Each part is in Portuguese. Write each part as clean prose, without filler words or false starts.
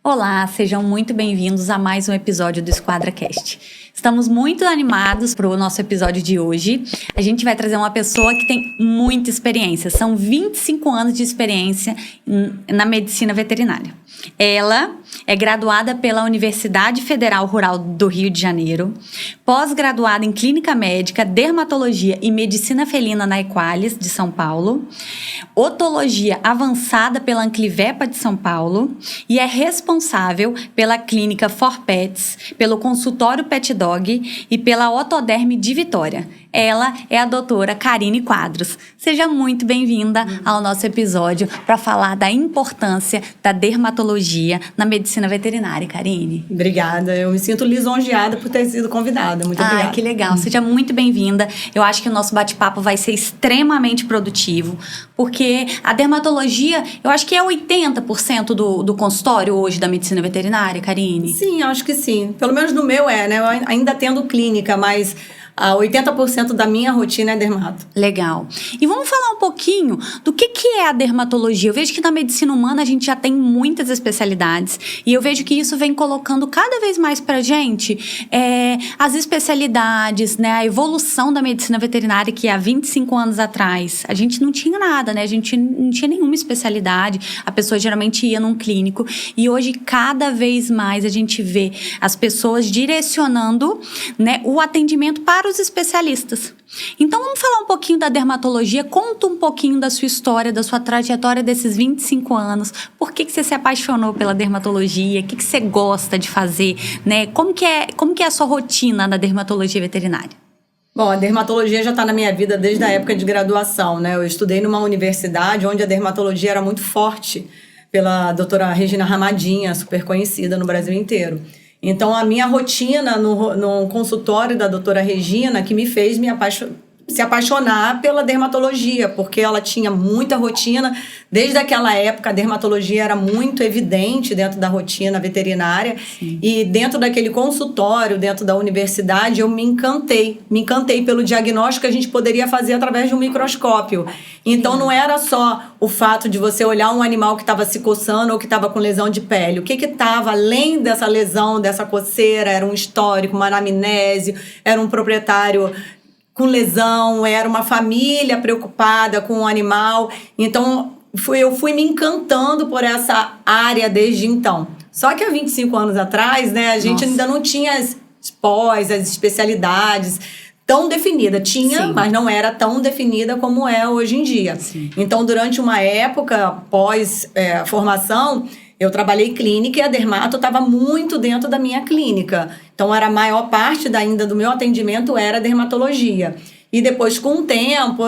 Olá, sejam muito bem-vindos a mais um episódio do EsquadraCast. Estamos muito animados para o nosso episódio de hoje. A gente vai trazer uma pessoa que tem muita experiência. São 25 anos de experiência na medicina veterinária. Ela é graduada pela Universidade Federal Rural do Rio de Janeiro, pós-graduada em Clínica Médica, Dermatologia e Medicina Felina na Equalis, de São Paulo, Otologia Avançada pela Anclivepa de São Paulo e é responsável pela Clínica For Pets, pelo Consultório Pet Dog e pela Otoderm de Vitória. Ela é a doutora Karine Quadros. Seja muito bem-vinda ao nosso episódio para falar da importância da dermatologia na medicina veterinária, Karine. Obrigada, eu me sinto lisonjeada por ter sido convidada. Muito obrigada. Que legal, seja muito bem-vinda. Eu acho que o nosso bate-papo vai ser extremamente produtivo, porque a dermatologia, eu acho que é 80% do consultório hoje da medicina veterinária, Karine. Sim, acho que sim. Pelo menos no meu né? Eu ainda tendo clínica, mas 80% da minha rotina é dermato. Legal. E vamos falar um pouquinho do que é a dermatologia. Eu vejo que na medicina humana a gente já tem muitas especialidades e eu vejo que isso vem colocando cada vez mais pra gente as especialidades, né? A evolução da medicina veterinária, que há 25 anos atrás a gente não tinha nada, né? A gente não tinha nenhuma especialidade. A pessoa geralmente ia num clínico e hoje cada vez mais a gente vê as pessoas direcionando, né, o atendimento para os especialistas. Então vamos falar um pouquinho da dermatologia. Conta um pouquinho da sua história, da sua trajetória desses 25 anos. Por que você se apaixonou pela dermatologia? O que você gosta de fazer, né? Como que é a sua rotina na dermatologia veterinária? Bom, a dermatologia já está na minha vida desde a época de graduação, né? Eu estudei numa universidade onde a dermatologia era muito forte, pela doutora Regina Ramadinha, super conhecida no Brasil inteiro. Então, a minha rotina no consultório da doutora Regina que me fez se apaixonar pela dermatologia, porque ela tinha muita rotina. Desde aquela época, a dermatologia era muito evidente dentro da rotina veterinária. Sim. E dentro daquele consultório, dentro da universidade, eu me encantei. Me encantei pelo diagnóstico que a gente poderia fazer através de um microscópio. Então, não era só o fato de você olhar um animal que estava se coçando ou que estava com lesão de pele. O que estava além dessa lesão, dessa coceira? Era um histórico, uma anamnese, era um proprietário com lesão, era uma família preocupada com o animal. Então, eu fui me encantando por essa área desde então. Só que há 25 anos atrás, né, a gente ainda não tinha as especialidades tão definida. Tinha, sim, mas não era tão definida como é hoje em dia. Sim. Então, durante uma época, pós formação, eu trabalhei em clínica e a dermato estava muito dentro da minha clínica. Então, a maior parte ainda do meu atendimento era dermatologia. E depois, com o tempo,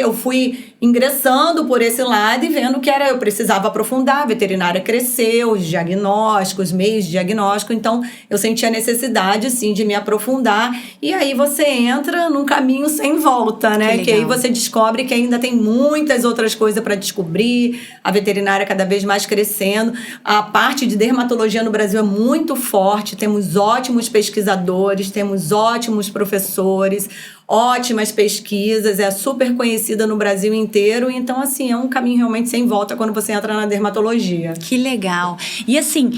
eu fui ingressando por esse lado e vendo que eu precisava aprofundar. A veterinária cresceu, os diagnósticos, meios de diagnóstico. Então, eu senti a necessidade, sim, de me aprofundar. E aí você entra num caminho sem volta, né? Que aí você descobre que ainda tem muitas outras coisas para descobrir. A veterinária cada vez mais crescendo. A parte de dermatologia no Brasil é muito forte. Temos ótimos pesquisadores, temos ótimos professores, ótimas pesquisas, é super conhecida no Brasil inteiro. Então, assim, é um caminho realmente sem volta quando você entra na dermatologia. Que legal. E assim,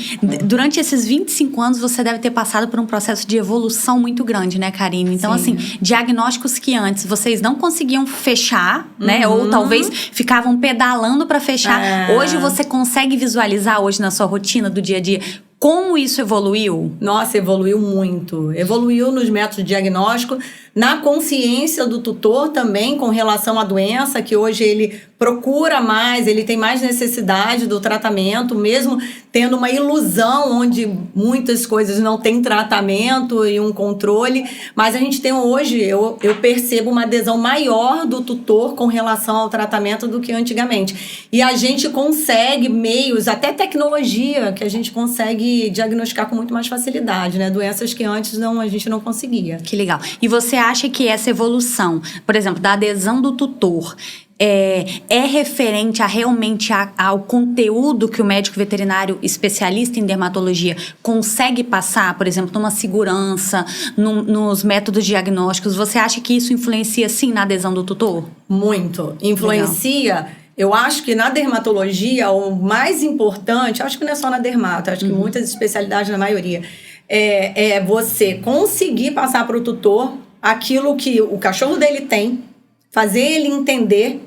durante esses 25 anos, você deve ter passado por um processo de evolução muito grande, né, Karine? Então, sim, assim, diagnósticos que antes vocês não conseguiam fechar, né? Ou talvez ficavam pedalando para fechar. Hoje você consegue visualizar hoje na sua rotina do dia a dia como isso evoluiu? Nossa, evoluiu muito. Evoluiu nos métodos de diagnóstico, na consciência do tutor também com relação à doença, que hoje ele procura mais, ele tem mais necessidade do tratamento, mesmo tendo uma ilusão onde muitas coisas não têm tratamento e um controle. Mas a gente tem hoje, eu percebo uma adesão maior do tutor com relação ao tratamento do que antigamente. E a gente consegue meios, até tecnologia, que a gente consegue diagnosticar com muito mais facilidade, né? Doenças que antes a gente não conseguia. Que legal. E você acha que essa evolução, por exemplo, da adesão do tutor, é referente realmente ao conteúdo que o médico veterinário especialista em dermatologia consegue passar, por exemplo, numa segurança, nos métodos diagnósticos? Você acha que isso influencia, sim, na adesão do tutor? Muito. Influencia. Legal. Eu acho que na dermatologia, o mais importante, acho que não é só na dermato, acho que muitas especialidades, na maioria, é você conseguir passar para o tutor aquilo que o cachorro dele tem, fazer ele entender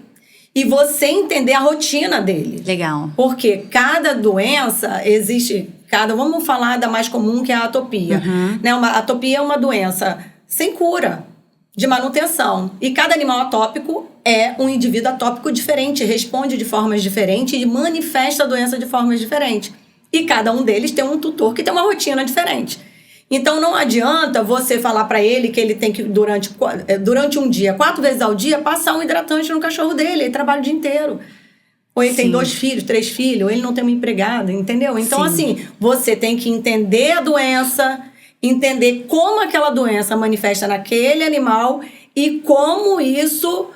e você entender a rotina dele. Legal. Porque cada doença existe... Vamos falar da mais comum, que é a atopia. Né? A atopia é uma doença sem cura, de manutenção. E cada animal atópico é um indivíduo atópico diferente, responde de formas diferentes e manifesta a doença de formas diferentes. E cada um deles tem um tutor que tem uma rotina diferente. Então, não adianta você falar para ele que ele tem que, durante um dia, 4 vezes ao dia, passar um hidratante no cachorro dele. Ele trabalha o dia inteiro. Ou ele tem 2 filhos, 3 filhos, ou ele não tem uma empregada, entendeu? Então, assim, você tem que entender a doença, entender como aquela doença manifesta naquele animal e como isso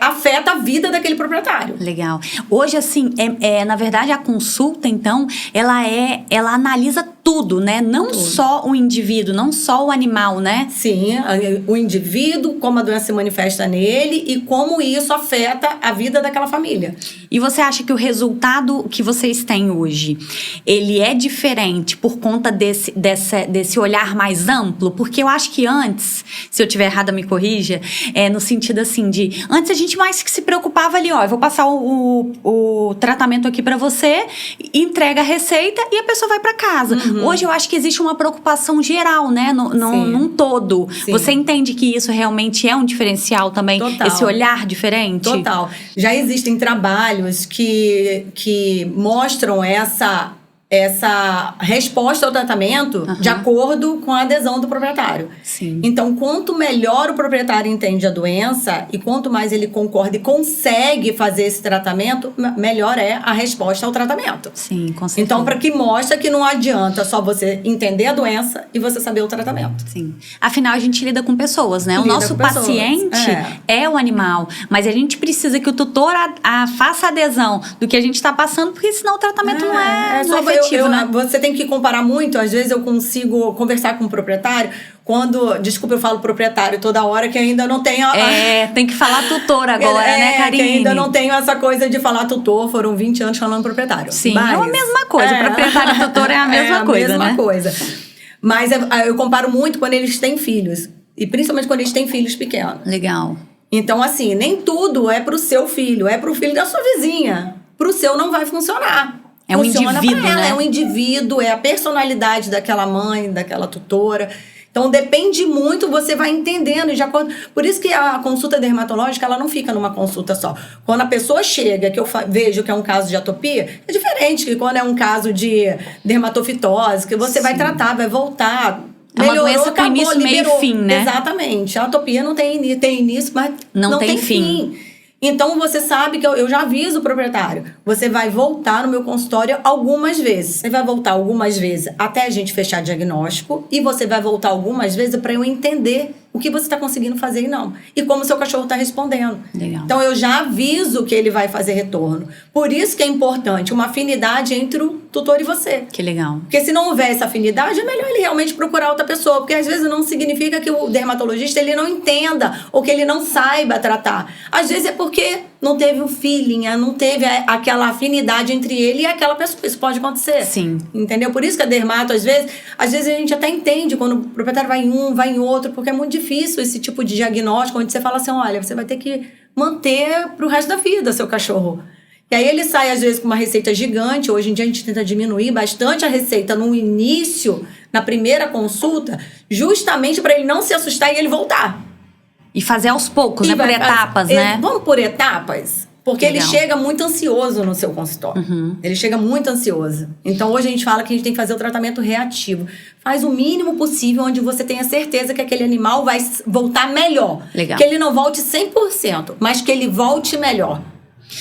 afeta a vida daquele proprietário. Legal. Hoje, assim, na verdade, a consulta, então, ela analisa tudo, né? Não só o indivíduo, não só o animal, né? Sim, o indivíduo, como a doença se manifesta nele e como isso afeta a vida daquela família. E você acha que o resultado que vocês têm hoje, ele é diferente por conta desse olhar mais amplo? Porque eu acho que antes, se eu estiver errada, me corrija, no sentido assim antes a gente mais que se preocupava ali, eu vou passar o tratamento aqui pra você, entrega a receita e a pessoa vai pra casa. Hoje eu acho que existe uma preocupação geral, né, num todo. Sim. Você entende que isso realmente é um diferencial também? Total. Esse olhar diferente? Total. Já existem trabalhos que mostram essa resposta ao tratamento de acordo com a adesão do proprietário. Sim. Então, quanto melhor o proprietário entende a doença e quanto mais ele concorda e consegue fazer esse tratamento, melhor é a resposta ao tratamento. Sim, com certeza. Então, para que mostra que não adianta só você entender a doença e você saber o tratamento. Sim. Afinal, a gente lida com pessoas, né? O nosso paciente é o animal, mas a gente precisa que o tutor faça adesão do que a gente está passando, porque senão o tratamento não é efetivo, né? Você tem que comparar muito. Às vezes eu consigo conversar com o proprietário desculpa, eu falo proprietário toda hora, que ainda não tenho... tem que falar tutor agora, né, Karine? Que ainda não tenho essa coisa de falar tutor, foram 20 anos falando proprietário. Sim, mas é a mesma coisa, proprietário e tutor é a mesma coisa, né? É a mesma coisa. Mas eu comparo muito quando eles têm filhos, e principalmente quando eles têm filhos pequenos. Legal. Então, assim, nem tudo é pro seu filho, é pro filho da sua vizinha. Pro seu não vai funcionar. É um indivíduo, né? É um indivíduo, é a personalidade daquela mãe, daquela tutora. Então, depende muito, você vai entendendo. Por isso que a consulta dermatológica, ela não fica numa consulta só. Quando a pessoa chega, que eu vejo que é um caso de atopia, é diferente que quando é um caso de dermatofitose, que você vai tratar, vai voltar. É uma doença com início, meio e fim, né? Exatamente. A atopia não tem início, mas não tem fim. Então, você sabe que eu já aviso o proprietário. Você vai voltar no meu consultório algumas vezes. Você vai voltar algumas vezes até a gente fechar diagnóstico. E você vai voltar algumas vezes para eu entender o que você está conseguindo fazer e não. E como o seu cachorro está respondendo. Legal. Então, eu já aviso que ele vai fazer retorno. Por isso que é importante uma afinidade entre o tutor e você. Que legal. Porque se não houver essa afinidade, é melhor ele realmente procurar outra pessoa. Porque às vezes não significa que o dermatologista ele não entenda ou que ele não saiba tratar. Às vezes é porque não teve um feeling, não teve aquela afinidade entre ele e aquela pessoa. Isso pode acontecer. Sim. Entendeu? Por isso que a dermato, às vezes a gente até entende quando o proprietário vai em um, vai em outro, porque é muito difícil esse tipo de diagnóstico, onde você fala assim, olha, você vai ter que manter pro resto da vida seu cachorro. E aí ele sai, às vezes, com uma receita gigante. Hoje em dia a gente tenta diminuir bastante a receita no início, na primeira consulta, justamente para ele não se assustar e ele voltar. E fazer aos poucos, né? Por etapas, né? Vamos por etapas. Porque ele chega muito ansioso no seu consultório. Ele chega muito ansioso. Então, hoje a gente fala que a gente tem que fazer o tratamento reativo. Faz o mínimo possível, onde você tenha certeza que aquele animal vai voltar melhor. Legal. Que ele não volte 100%, mas que ele volte melhor.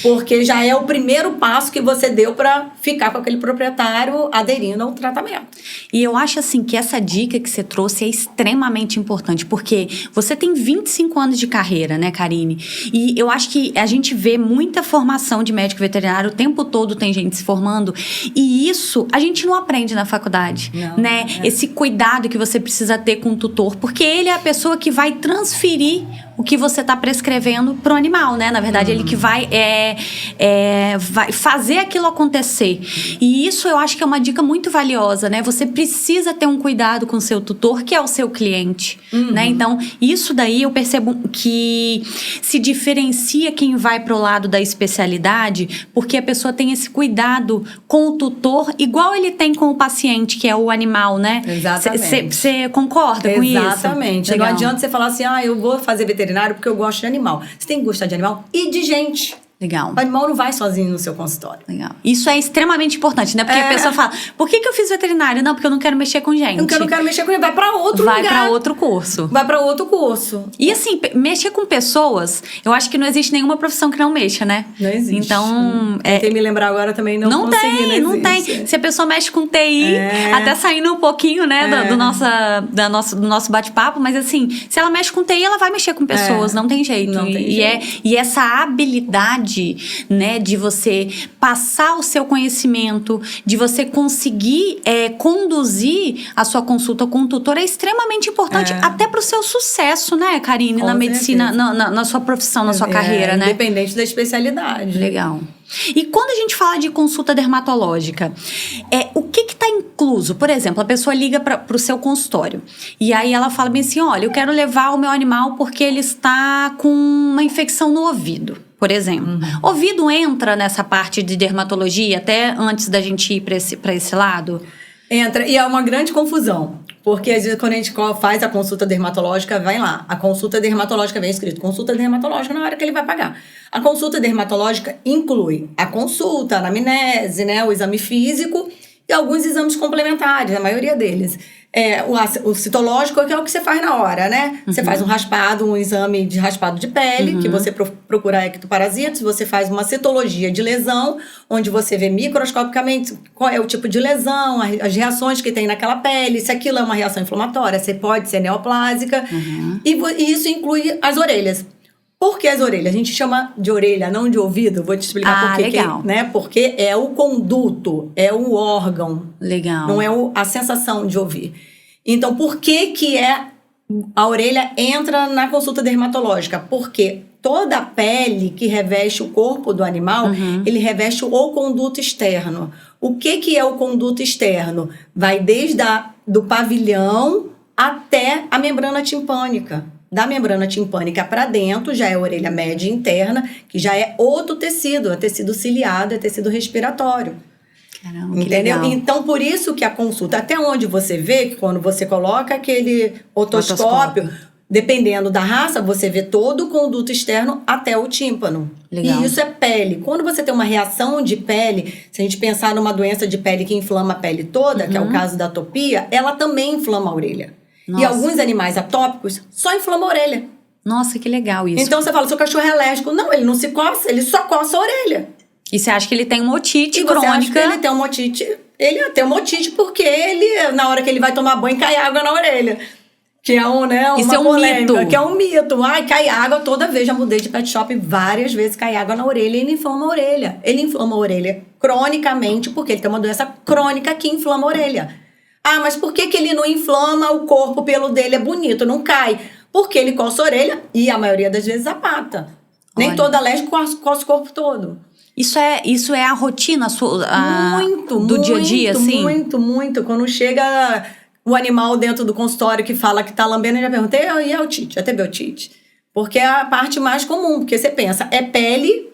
Porque já é o primeiro passo que você deu para ficar com aquele proprietário aderindo ao tratamento. E eu acho assim que essa dica que você trouxe é extremamente importante, porque você tem 25 anos de carreira, né, Karine? E eu acho que a gente vê muita formação de médico veterinário, o tempo todo tem gente se formando, e isso a gente não aprende na faculdade, né? Esse cuidado que você precisa ter com o tutor, porque ele é a pessoa que vai transferir o que você está prescrevendo pro animal, né? Na verdade, ele que vai vai fazer aquilo acontecer. E isso eu acho que é uma dica muito valiosa, né? Você precisa ter um cuidado com o seu tutor, que é o seu cliente, né? Então, isso daí eu percebo que se diferencia quem vai pro lado da especialidade, porque a pessoa tem esse cuidado com o tutor, igual ele tem com o paciente, que é o animal, né? Exatamente. Você concorda com isso? Exatamente. Não adianta você falar assim, eu vou fazer veterinário porque eu gosto de animal. Você tem que gostar de animal e de gente. Legal. O animal não vai sozinho no seu consultório. Legal. Isso é extremamente importante, né? Porque a pessoa fala, por que eu fiz veterinário? Não, porque eu não quero mexer com gente. Eu não quero mexer com gente. Vai pra outro lugar. Vai pra outro curso. Vai pra outro curso. E assim, mexer com pessoas, eu acho que não existe nenhuma profissão que não mexa, né? Não existe. Então... Tentei me lembrar agora também, não consegui. Não tem. Se a pessoa mexe com TI, até saindo um pouquinho, né, do nosso bate-papo, mas assim, se ela mexe com TI, ela vai mexer com pessoas, não tem jeito. Não tem jeito. E essa habilidade, né, de você passar o seu conhecimento, de você conseguir conduzir a sua consulta com o tutor é extremamente importante, até para o seu sucesso, né, Karine, na medicina, na sua profissão, na sua carreira, né? Independente da especialidade. Legal. E quando a gente fala de consulta dermatológica, o que está incluso? Por exemplo, a pessoa liga para o seu consultório e aí ela fala bem assim, olha, eu quero levar o meu animal porque ele está com uma infecção no ouvido, por exemplo. Ouvido entra nessa parte de dermatologia até antes da gente ir para esse lado? Entra, e é uma grande confusão. Porque às vezes quando a gente faz a consulta dermatológica, vai lá. A consulta dermatológica vem escrito consulta dermatológica na hora que ele vai pagar. A consulta dermatológica inclui a consulta, a anamnese, né, o exame físico e alguns exames complementares, a maioria deles. O citológico que é o que você faz na hora, né? Você faz um raspado, um exame de raspado de pele, que você procura ectoparasitos, você faz uma citologia de lesão, onde você vê microscopicamente qual é o tipo de lesão, as reações que tem naquela pele, se aquilo é uma reação inflamatória, se pode ser neoplásica. E isso inclui as orelhas. Por que as orelhas? A gente chama de orelha, não de ouvido. Vou te explicar por quê. Legal. Né? Porque é o conduto, é o órgão. Legal. Não é a sensação de ouvir. Então, por que a orelha entra na consulta dermatológica? Porque toda a pele que reveste o corpo do animal, ele reveste o conduto externo. O que é o conduto externo? Vai desde do pavilhão até a membrana timpânica. Da membrana timpânica para dentro já é a orelha média interna, que já é outro tecido, é tecido ciliado, é tecido respiratório. Caramba, entendeu? Então, por isso que a consulta, até onde você vê, que quando você coloca aquele otoscópio, dependendo da raça, você vê todo o conduto externo até o tímpano. Legal. E isso é pele. Quando você tem uma reação de pele, se a gente pensar numa doença de pele que inflama a pele toda, que é o caso da atopia, ela também inflama a orelha. Nossa. E alguns animais atópicos só inflamam a orelha. Nossa, que legal isso. Então você fala, seu cachorro é alérgico. Não, ele não se coça, ele só coça a orelha. E você acha que ele tem uma otite crônica? Você acha que ele tem uma otite? Ele tem uma otite porque ele, na hora que ele vai tomar banho, cai água na orelha. Que é uma isso é um polêmica, mito. Que é um mito. Ai, cai água toda vez. Já mudei de pet shop várias vezes, cai água na orelha e ele inflama a orelha. Ele inflama a orelha cronicamente porque ele tem uma doença crônica que inflama a orelha. Ah, mas por que ele não inflama o corpo? O pelo dele é bonito, não cai? Porque ele coça a orelha e a maioria das vezes a pata. Olha. Nem todo alérgico coça o corpo todo. Isso é a rotina do dia a dia, assim? Muito. Quando chega o animal dentro do consultório que fala que tá lambendo, eu já perguntei, e a otite? Já teve otite? Porque é a parte mais comum, porque você pensa, é pele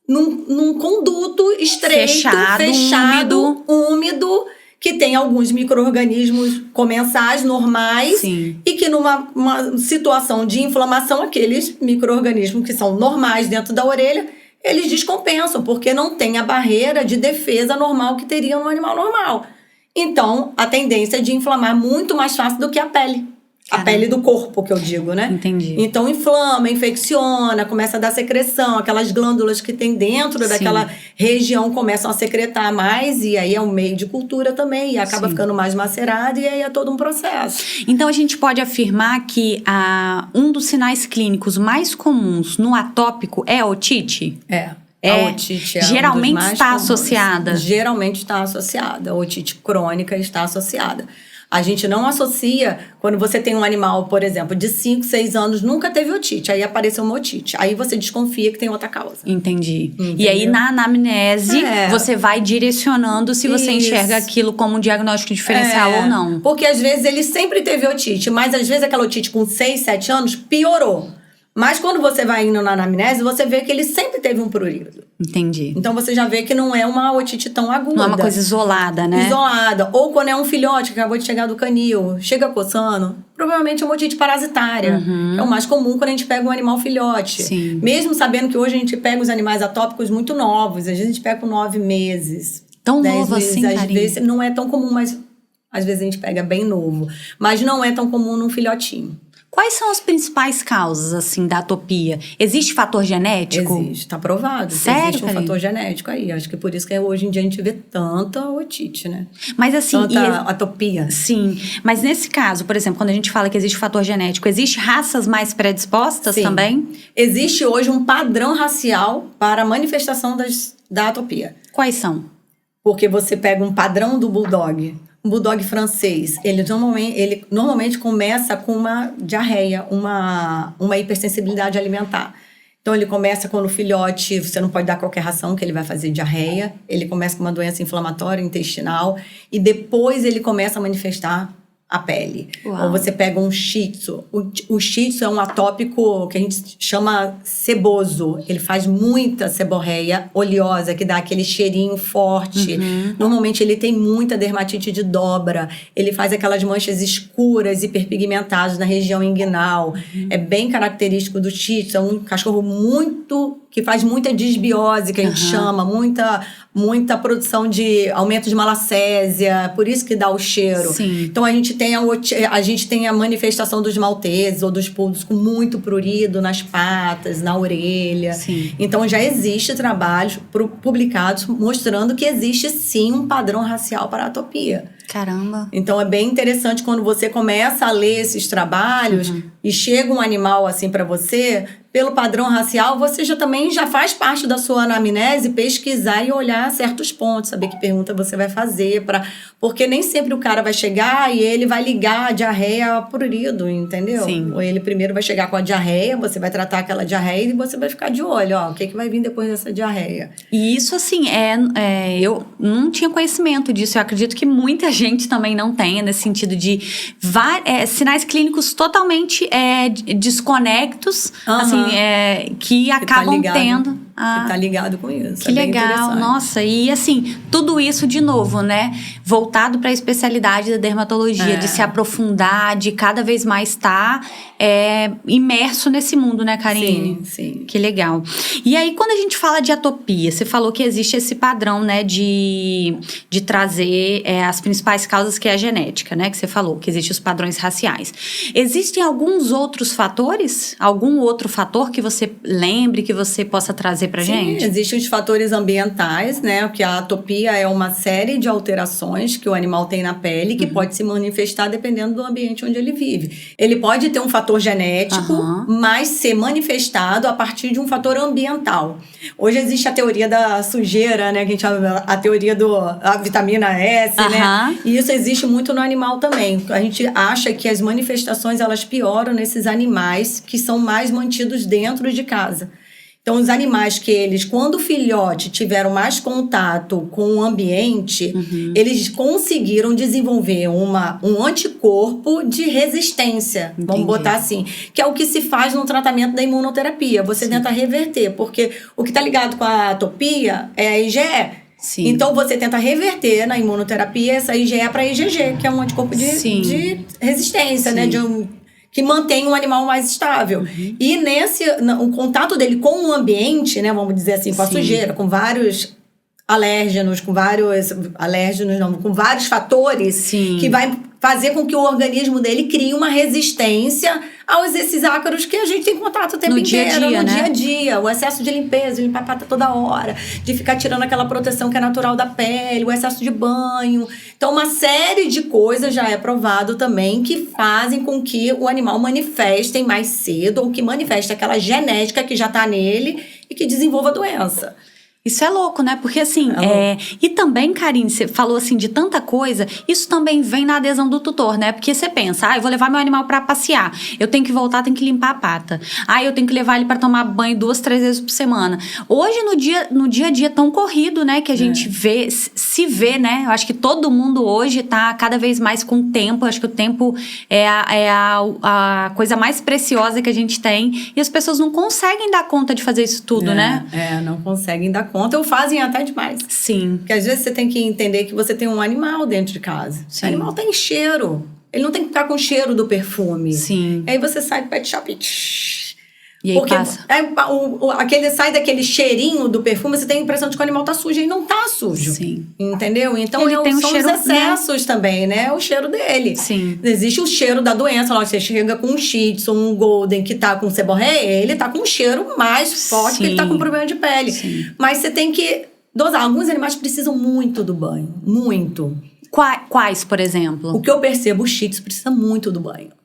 num conduto estreito, fechado, úmido, que tem alguns micro-organismos comensais normais. Sim. E que numa situação de inflamação, aqueles micro-organismos que são normais dentro da orelha, eles descompensam, porque não tem a barreira de defesa normal que teria no animal normal. Então, a tendência é de inflamar muito mais fácil do que a pele. A pele do corpo, que eu digo, né? Entendi. Então, inflama, infecciona, começa a dar secreção. Aquelas glândulas que tem dentro daquela região começam a secretar mais. E aí é um meio de cultura também. E acaba ficando mais macerado. E aí é todo um processo. Então, a gente pode afirmar que um dos sinais clínicos mais comuns no atópico é a otite? A otite geralmente está associada. Geralmente está associada. A otite crônica está associada. A gente não associa quando você tem um animal, por exemplo, de 5, 6 anos, nunca teve otite. Aí apareceu uma otite. Aí você desconfia que tem outra causa. Entendi. Entendeu? E aí, na anamnese, você vai direcionando se você enxerga aquilo como um diagnóstico diferencial ou não. Porque às vezes ele sempre teve otite, mas às vezes aquela otite com 6, 7 anos piorou. Mas quando você vai indo na anamnese, você vê que ele sempre teve um prurido. Entendi. Então você já vê que não é uma otite tão aguda. Não é uma coisa isolada, né? Isolada. Ou quando é um filhote que acabou de chegar do canil, chega coçando, provavelmente é uma otite parasitária. É o mais comum quando a gente pega um animal filhote. Sim. Mesmo sabendo que hoje a gente pega os animais atópicos muito novos. Às vezes a gente pega com 9 meses. Tão 10 novo meses. assim, Às Karine? vezes não é tão comum, mas às vezes a gente pega bem novo. Mas não é tão comum num filhotinho. Quais são as principais causas, assim, da atopia? Existe fator genético? Existe, tá provado. Sério, Existe um Karine? fator genético aí. Acho que por isso que hoje em dia a gente vê tanta otite, né? Mas assim... Tanta atopia. Sim, mas nesse caso, por exemplo, quando a gente fala que existe fator genético, existe raças mais predispostas Sim. também? Existe hoje um padrão racial para a manifestação da atopia. Quais são? Porque você pega um padrão do bulldog. Um bulldog francês, ele normalmente começa com uma diarreia, uma hipersensibilidade alimentar. Então, ele começa quando o filhote, você não pode dar qualquer ração que ele vai fazer diarreia. Ele começa com uma doença inflamatória intestinal e depois ele começa a manifestar a pele. Uau. Ou você pega um shih tzu. O shih tzu é um atópico que a gente chama seboso. Ele faz muita seborreia oleosa, que dá aquele cheirinho forte. Normalmente ele tem muita dermatite de dobra. Ele faz aquelas manchas escuras, hiperpigmentadas na região inguinal. É bem característico do shih tzu. É um cachorro que faz muita disbiose, que a gente chama, muita produção de aumento de malacésia, por isso que dá o cheiro. Sim. Então a gente tem a manifestação dos malteses ou dos poodles com muito prurido nas patas, na orelha. Sim. Então já existe trabalhos publicados mostrando que existe sim um padrão racial para a atopia. Caramba. Então é bem interessante quando você começa a ler esses trabalhos e chega um animal assim para você, pelo padrão racial, você também já faz parte da sua anamnese pesquisar e olhar certos pontos, saber que pergunta você vai fazer, porque nem sempre o cara vai chegar e ele vai ligar a diarreia a prurido, entendeu? Sim. Ou ele primeiro vai chegar com a diarreia, você vai tratar aquela diarreia e você vai ficar de olho, ó, o que vai vir depois dessa diarreia. E isso, assim, eu não tinha conhecimento disso. Eu acredito que muita gente também não tenha, nesse sentido de sinais clínicos totalmente desconectos, assim, que acabam tendo. Que tá ligado com isso. Que legal, nossa. E assim, tudo isso de novo, né? Voltado para a especialidade da dermatologia, de se aprofundar, de cada vez mais estar imerso nesse mundo, né, Karine? Sim, sim. Que legal. E aí, quando a gente fala de atopia, você falou que existe esse padrão, né, de trazer as principais causas, que é a genética, né? Que você falou, que existem os padrões raciais. Existem alguns outros fatores? Algum outro fator que você lembre, que você possa trazer pra gente? Sim, existem os fatores ambientais, né? Porque a atopia é uma série de alterações que o animal tem na pele que pode se manifestar dependendo do ambiente onde ele vive. Ele pode ter um fator genético, mas ser manifestado a partir de um fator ambiental. Hoje existe a teoria da sujeira, né? Que a gente chama a teoria da vitamina S, né? E isso existe muito no animal também. A gente acha que as manifestações elas pioram nesses animais que são mais mantidos dentro de casa. Então, os animais que eles, quando o filhote tiveram mais contato com o ambiente, eles conseguiram desenvolver um anticorpo de resistência, vamos botar assim, que é o que se faz no tratamento da imunoterapia. Você tenta reverter, porque o que está ligado com a atopia é a IgE. Sim. Então, você tenta reverter na imunoterapia essa IgE para IgG, que é um anticorpo de resistência, né? Que mantém um animal mais estável. E o contato dele com o ambiente, né, vamos dizer assim, com a sujeira, com vários alérgenos, com vários fatores que vai fazer com que o organismo dele crie uma resistência aos esses ácaros que a gente tem contato o tempo inteiro, no dia a dia. O excesso de limpeza, limpar a pata toda hora, de ficar tirando aquela proteção que é natural da pele, o excesso de banho. Então, uma série de coisas já é provado também que fazem com que o animal manifeste mais cedo ou que manifeste aquela genética que já está nele e que desenvolva a doença. Isso é louco, né? Porque assim, e também, Karine, você falou assim de tanta coisa, isso também vem na adesão do tutor, né? Porque você pensa, eu vou levar meu animal pra passear, eu tenho que voltar, tenho que limpar a pata. Eu tenho que levar ele pra tomar banho 2, 3 vezes por semana. Hoje, no dia a dia tão corrido, né? Que a gente se vê, né? Eu acho que todo mundo hoje tá cada vez mais com tempo. Eu acho que o tempo é a coisa mais preciosa que a gente tem. E as pessoas não conseguem dar conta de fazer isso tudo, né? Não conseguem dar conta ou fazem até demais. Sim. Porque às vezes você tem que entender que você tem um animal dentro de casa. Sim. O animal tem cheiro. Ele não tem que estar com o cheiro do perfume. Sim. Aí você sai do pet shop e aí porque passa. Sai daquele cheirinho do perfume, você tem a impressão de que o animal tá sujo e não tá sujo. Sim. Entendeu? Então ele tem são cheiro, os excessos também, né? O cheiro dele. Sim. Existe o cheiro da doença. Lá você chega com um Shih Tzu, um Golden que tá com seborreia, ele tá com um cheiro mais forte porque ele tá com problema de pele. Sim. Mas você tem que dosar. Alguns animais precisam muito do banho. Muito. Quais, por exemplo? O que eu percebo, o Shih Tzu precisa muito do banho.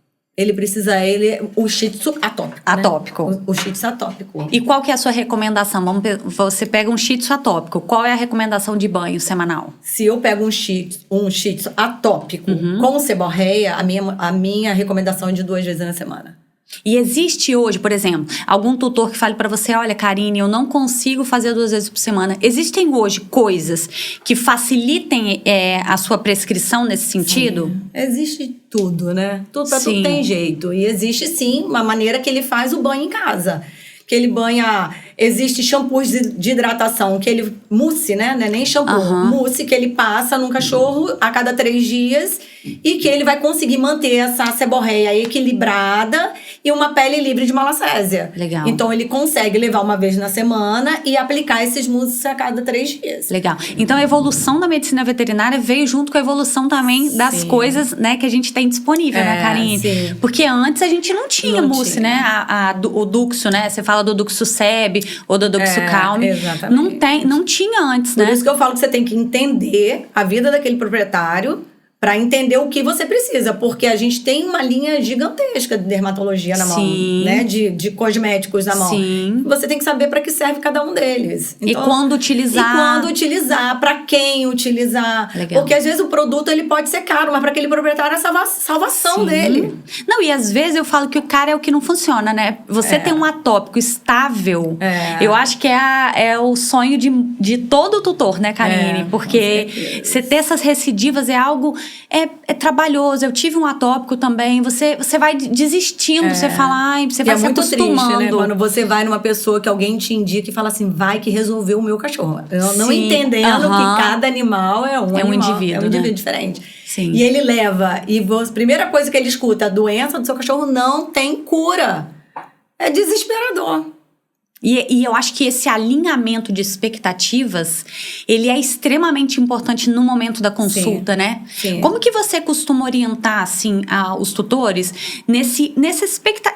O Shih Tzu atópico. Atópico. Né? O Shih Tzu atópico. E qual que é a sua recomendação? Você pega um Shih Tzu atópico. Qual é a recomendação de banho semanal? Se eu pego um Shih Tzu atópico com seborreia, a minha recomendação é de 2 vezes na semana. E existe hoje, por exemplo, algum tutor que fale pra você, olha, Karine, eu não consigo fazer 2 vezes por semana. Existem hoje coisas que facilitem a sua prescrição nesse sentido? Sim. Existe tudo, né? Tudo tem jeito. E existe, sim, uma maneira que ele faz o banho em casa. Que ele banha... Existe shampoos de hidratação, que ele... Mousse, né? Não é nem shampoo. Mousse que ele passa num cachorro a cada 3 dias e que ele vai conseguir manter essa seborreia equilibrada e uma pele livre de malacésia. Legal. Então, ele consegue levar uma vez na semana e aplicar esses mousses a cada 3 dias. Legal. Então, a evolução da medicina veterinária veio junto com a evolução também das coisas, né, que a gente tem disponível, né, Karine? Sim. Porque antes a gente não tinha mousse, né? O Duxo, né? Você fala do Duxo Seb ou do Duxo Calm. Exatamente. Não tinha antes, né? Por isso que eu falo que você tem que entender a vida daquele proprietário para entender o que você precisa, porque a gente tem uma linha gigantesca de dermatologia na mão, né? De cosméticos na mão. Sim. Você tem que saber para que serve cada um deles. Então, e quando utilizar. Para quem utilizar. Legal. Porque às vezes o produto ele pode ser caro, mas para aquele proprietário é a salvação dele. Não, e às vezes eu falo que o cara é o que não funciona, né? Você tem um atópico estável, eu acho que é o sonho de todo tutor, né, Karine? Porque você ter essas recidivas é algo... É trabalhoso. Eu tive um atópico também. Você vai desistindo, você fala, você vai se acostumando. Triste, né? Quando você vai numa pessoa que alguém te indica e fala assim, vai que resolveu o meu cachorro. Não entendendo que cada animal é um indivíduo. É um indivíduo diferente. Sim. E ele leva, a primeira coisa que ele escuta, a doença do seu cachorro não tem cura. É desesperador. E eu acho que esse alinhamento de expectativas, ele é extremamente importante no momento da consulta, né? Sim. Como que você costuma orientar, assim, os tutores nessa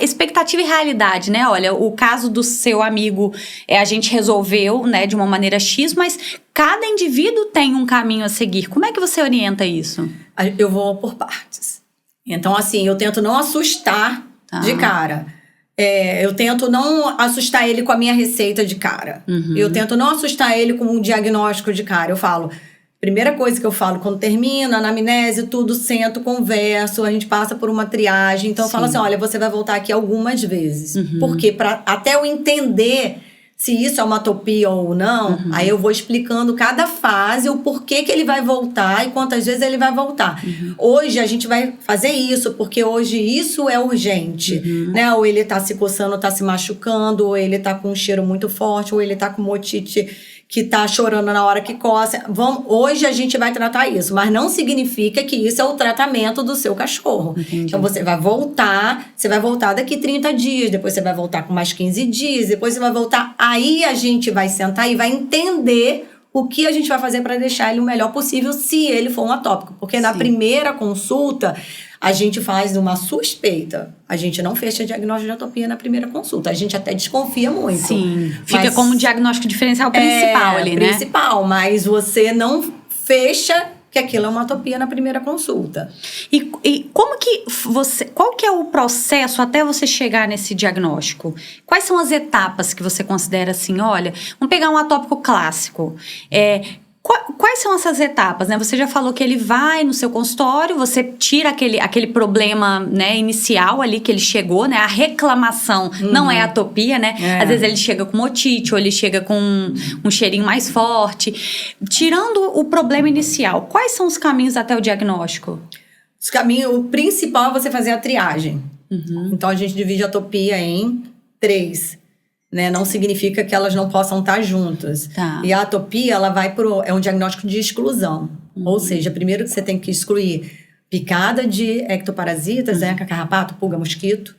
expectativa e realidade, né? Olha, o caso do seu amigo, a gente resolveu, né, de uma maneira X, mas cada indivíduo tem um caminho a seguir. Como é que você orienta isso? Eu vou por partes. Então, assim, eu tento não assustar de cara. Eu tento não assustar ele com a minha receita de cara. Eu tento não assustar ele com um diagnóstico de cara. Eu falo, primeira coisa que eu falo, quando termina, anamnese, tudo, sento, converso, a gente passa por uma triagem. Então eu falo assim, olha, você vai voltar aqui algumas vezes. Porque até eu entender se isso é uma atopia ou não, aí eu vou explicando cada fase, o porquê que ele vai voltar e quantas vezes ele vai voltar. Hoje a gente vai fazer isso, porque hoje isso é urgente, né? Ou ele tá se coçando, tá se machucando, ou ele tá com um cheiro muito forte, ou ele tá com otite que tá chorando na hora que coça. Hoje a gente vai tratar isso, mas não significa que isso é o tratamento do seu cachorro. Entendi. Então você vai voltar daqui 30 dias, depois você vai voltar com mais 15 dias, depois você vai voltar. Aí a gente vai sentar e vai entender o que a gente vai fazer para deixar ele o melhor possível se ele for um atópico. Porque na primeira consulta, a gente faz uma suspeita. A gente não fecha diagnóstico de atopia na primeira consulta. A gente até desconfia muito. Sim, fica como um diagnóstico diferencial principal ali, né? Principal, mas você não fecha que aquilo é uma atopia na primeira consulta. E como que qual que é o processo até você chegar nesse diagnóstico? Quais são as etapas que você considera assim, olha, vamos pegar um atópico clássico. Quais são essas etapas, né? Você já falou que ele vai no seu consultório, você tira aquele problema, né, inicial ali que ele chegou, né? A reclamação não é atopia, né? Às vezes ele chega com otite ou ele chega com um cheirinho mais forte. Tirando o problema inicial, quais são os caminhos até o diagnóstico? O principal é você fazer a triagem. Então, a gente divide a atopia em 3. Né? Não significa que elas não possam estar juntas. Tá. E a atopia, ela vai é um diagnóstico de exclusão. Ou seja, primeiro que você tem que excluir picada de ectoparasitas, né? Carrapato, pulga, mosquito.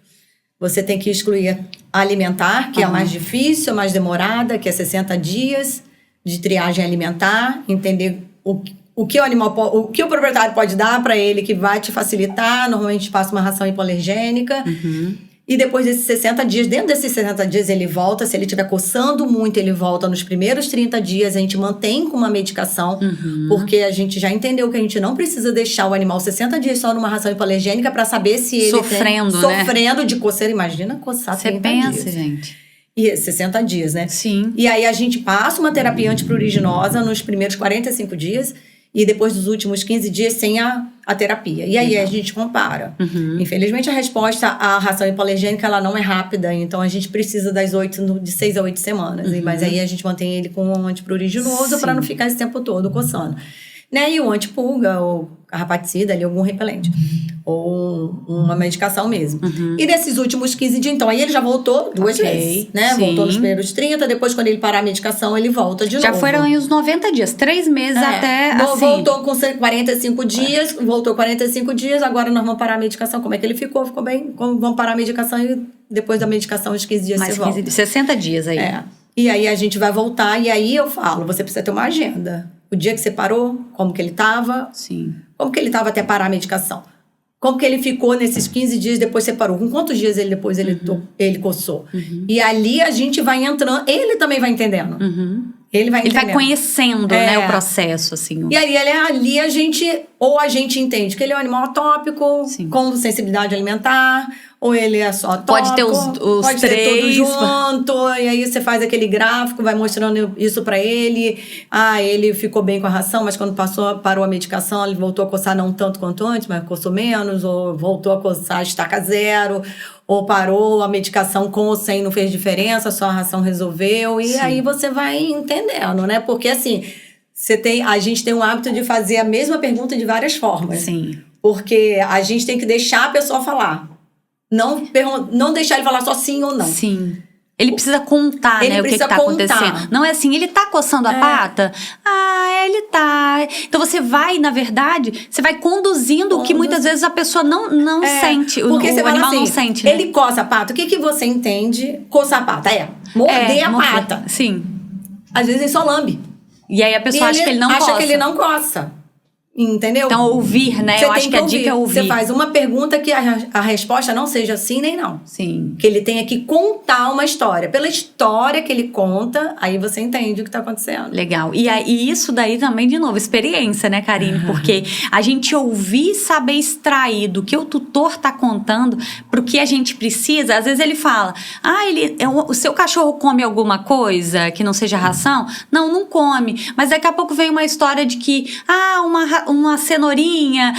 Você tem que excluir alimentar, que é a mais difícil, a mais demorada, que é 60 dias de triagem alimentar. Entender o que o animal o que o proprietário pode dar para ele que vai te facilitar. Normalmente a gente passa uma ração hipoalergênica. E depois desses 60 dias, dentro desses 60 dias ele volta. Se ele estiver coçando muito, ele volta nos primeiros 30 dias. A gente mantém com uma medicação, porque a gente já entendeu que a gente não precisa deixar o animal 60 dias só numa ração hipoalergênica para saber se ele sofrendo de coceira. Imagina coçar 30 dias. Você pensa, gente. E 60 dias, né? Sim. E aí a gente passa uma terapia antipruriginosa nos primeiros 45 dias. E depois dos últimos 15 dias sem a terapia. E aí a gente compara. Infelizmente, a resposta à ração hipoalergênica, ela não é rápida. Então, a gente precisa de 6 a 8 semanas. Mas aí a gente mantém ele com um antipruriginoso para não ficar esse tempo todo coçando. Né? E o antipulga, ou carrapaticida, ali, algum repelente. Ou uma medicação mesmo. E nesses últimos 15 dias, então, aí ele já voltou 2 vezes, né? Sim. Voltou nos primeiros 30, depois quando ele parar a medicação, ele volta de novo. Já foram aí os 90 dias, 3 meses até assim. Voltou com 45 dias, voltou 45 dias, agora nós vamos parar a medicação. Como é que ele ficou? Ficou bem? Vamos parar a medicação e depois da medicação, os 15 dias mais você 15 volta. 60 dias aí. E aí a gente vai voltar, e aí eu falo, você precisa ter uma agenda. O dia que você parou, como que ele estava. Sim. Como que ele estava até parar a medicação. Como que ele ficou nesses 15 dias depois você parou. Com quantos dias ele depois ele coçou. E ali a gente vai entrando, ele também vai entendendo. Ele vai conhecendo, né, o processo, assim. E aí, ali a gente entende que ele é um animal atópico, com sensibilidade alimentar, ou ele é só atópico. Pode ter os pode 3. ter tudo junto, e aí você faz aquele gráfico, vai mostrando isso pra ele. Ele ficou bem com a ração, mas quando parou a medicação, ele voltou a coçar não tanto quanto antes, mas coçou menos, ou voltou a coçar estaca 0, ou parou a medicação com ou sem, não fez diferença, só a ração resolveu. E aí você vai entendendo, né? Porque assim, a gente tem o hábito de fazer a mesma pergunta de várias formas. Sim. Porque a gente tem que deixar a pessoa falar. Não deixar ele falar só sim ou não. Sim. Ele precisa contar, né, o que tá acontecendo. Não é assim, ele tá coçando a pata? Ele tá. Então você vai, na verdade, você vai conduzindo o que muitas vezes a pessoa não sente. Porque o animal não sente, né? Ele coça a pata. O que você entende coçar a pata? Morder a pata. Sim. Às vezes ele só lambe. E aí a pessoa acha que ele não coça. Acha que ele não coça. Entendeu? Então, ouvir, né? Eu acho que a dica é ouvir. Você faz uma pergunta que a resposta não seja sim nem não. Sim. Que ele tenha que contar uma história. Pela história que ele conta, aí você entende o que tá acontecendo. Legal. E isso daí também, de novo, experiência, né, Karine? Porque a gente ouvir e saber extrair do que o tutor tá contando pro que a gente precisa. Às vezes ele fala, o seu cachorro come alguma coisa que não seja ração? Não come. Mas daqui a pouco vem uma história de que, uma cenourinha.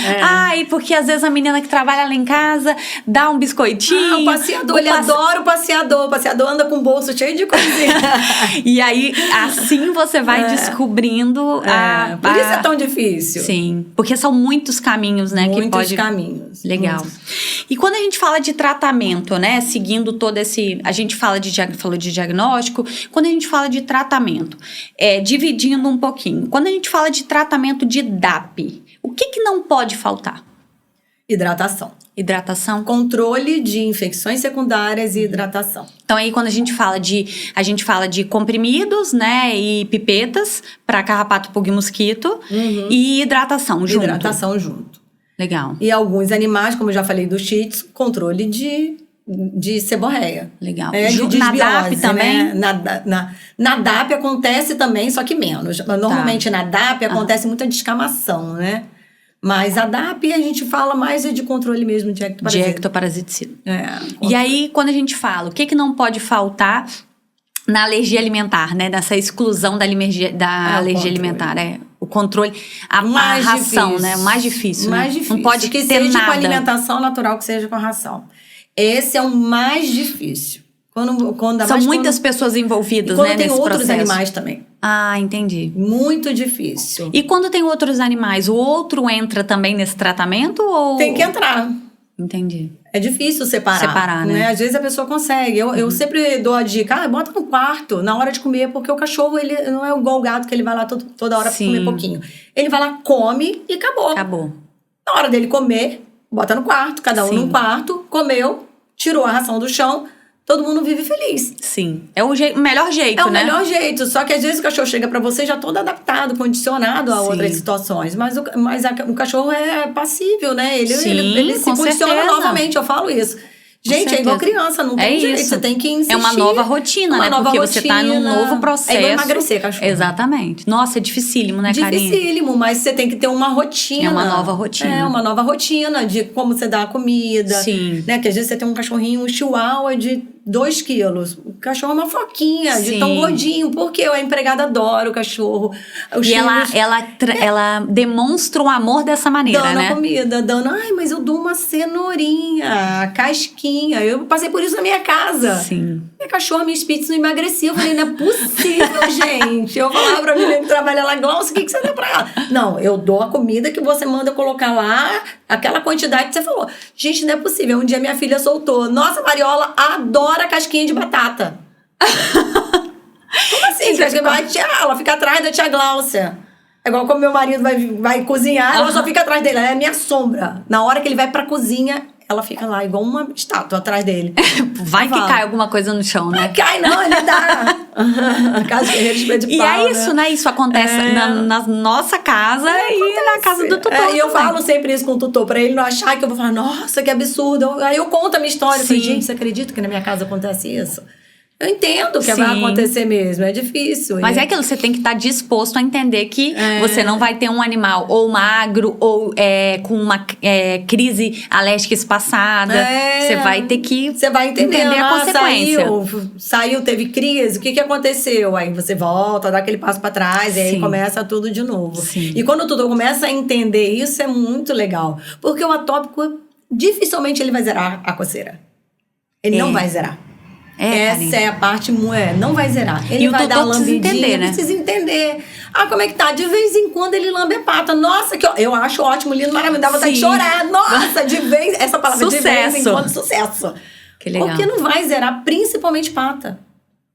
E porque às vezes a menina que trabalha lá em casa dá um biscoitinho. O passeador, ele adora o passeador. O passeador anda com o bolso cheio de coisinha. E aí, assim você vai descobrindo Por isso é tão difícil. Sim, porque são muitos caminhos, né? Muitos caminhos. Legal. E quando a gente fala de tratamento, né? Seguindo todo esse... A gente falou de diagnóstico. Quando a gente fala de tratamento, dividindo um pouquinho. Quando a gente fala de tratamento de DAP, o que não pode faltar? Hidratação. Controle de infecções secundárias e hidratação. Então aí quando a gente fala de comprimidos, né, e pipetas para carrapato, pulga e mosquito, e hidratação junto. Hidratação junto. Legal. E alguns animais, como eu já falei do Shih Tzu, controle de de seborreia. Legal. De Na disbiose, DAP também? Né? Na DAP acontece também, só que menos. Normalmente na DAP acontece muita descamação, né? Mas a DAP a gente fala mais de controle mesmo de ectoparasita. De ectoparasiticida. E aí, quando a gente fala, o que não pode faltar na alergia alimentar, né? Nessa exclusão da alergia alimentar, o controle, a ração, né? O mais difícil. Mais difícil. Não pode que ter seja nada. com alimentação natural, que seja com a ração. Esse é o mais difícil. São muitas pessoas envolvidas, né, nesse processo. Quando tem outros animais também. Ah, entendi. Muito difícil. E quando tem outros animais, o outro entra também nesse tratamento ou... Tem que entrar. Entendi. É difícil separar, né? Às vezes a pessoa consegue. Eu sempre dou a dica, bota no quarto, na hora de comer, porque o cachorro, ele não é igual o gato, que ele vai lá toda hora pra comer pouquinho. Ele vai lá, come e acabou. Acabou. Na hora dele comer, bota no quarto, cada um num quarto, comeu, tirou a ração do chão, todo mundo vive feliz. Sim. É o melhor jeito, né? É o melhor jeito. Só que às vezes o cachorro chega pra você já todo adaptado, condicionado a outras situações. Mas o cachorro é passível, né? Ele se condiciona novamente, eu falo isso. Gente, é igual criança, não tem jeito. Você tem que insistir. É uma nova rotina, né? Porque você tá num novo processo. É igual emagrecer, cachorro. Exatamente. Nossa, é dificílimo, né, Karine? Dificílimo, mas você tem que ter uma rotina. É uma nova rotina. É, uma nova rotina de como você dá a comida. Sim. Né? Que às vezes você tem um cachorrinho, um chihuahua de 2 quilos. O cachorro é uma foquinha, de tão gordinho. Porque a empregada adora o cachorro. E ela demonstra o amor dessa maneira, dando né? Dando a comida, ai, mas eu dou uma cenourinha, casquinha. Eu passei por isso na minha casa. Sim. Minha cachorra, minha Spitz não emagrecia. Eu falei, não é possível, gente. Eu falava pra menina que trabalha lá, Glaucia, o que você dá pra ela? Não, eu dou a comida que você manda colocar lá, aquela quantidade que você falou. Gente, não é possível. Um dia minha filha soltou. Nossa, Mariola adora casquinha de batata. Como assim? Ela fica atrás da tia Glaucia. É igual como meu marido vai cozinhar, ela só fica atrás dele. Ela é a minha sombra. Na hora que ele vai pra cozinha, ela fica lá, igual uma estátua atrás dele. Vai que cai alguma coisa no chão, né? Não cai não, ele dá. Casa de pau, e é isso, né? Isso acontece na nossa casa e na casa do tutor. E eu falo sempre isso com o tutor, pra ele não achar que eu vou falar, nossa, que absurdo. Aí eu conto a minha história. Eu falei, gente, você acredita que na minha casa acontece isso? Eu entendo que vai acontecer mesmo, é difícil. Mas é aquilo, você tem que estar disposto a entender que você não vai ter um animal ou magro ou com uma crise alérgica espaçada. Você vai ter que entender a consequência. Saiu, teve crise, o que aconteceu? Aí você volta, dá aquele passo pra trás e aí começa tudo de novo. Sim. E quando tudo começa a entender isso, é muito legal. Porque o atópico, dificilmente ele vai zerar a coceira. Ele não vai zerar. Essa é a parte, não vai zerar. Ele vai dar uma lambidinha, precisa entender. Como é que tá? De vez em quando ele lambe a pata. Nossa, eu acho ótimo, lindo, maravilhoso, dá vontade de chorar. Nossa, essa palavra sucesso. De vez em quando, sucesso. Que legal. Porque não vai zerar, principalmente pata.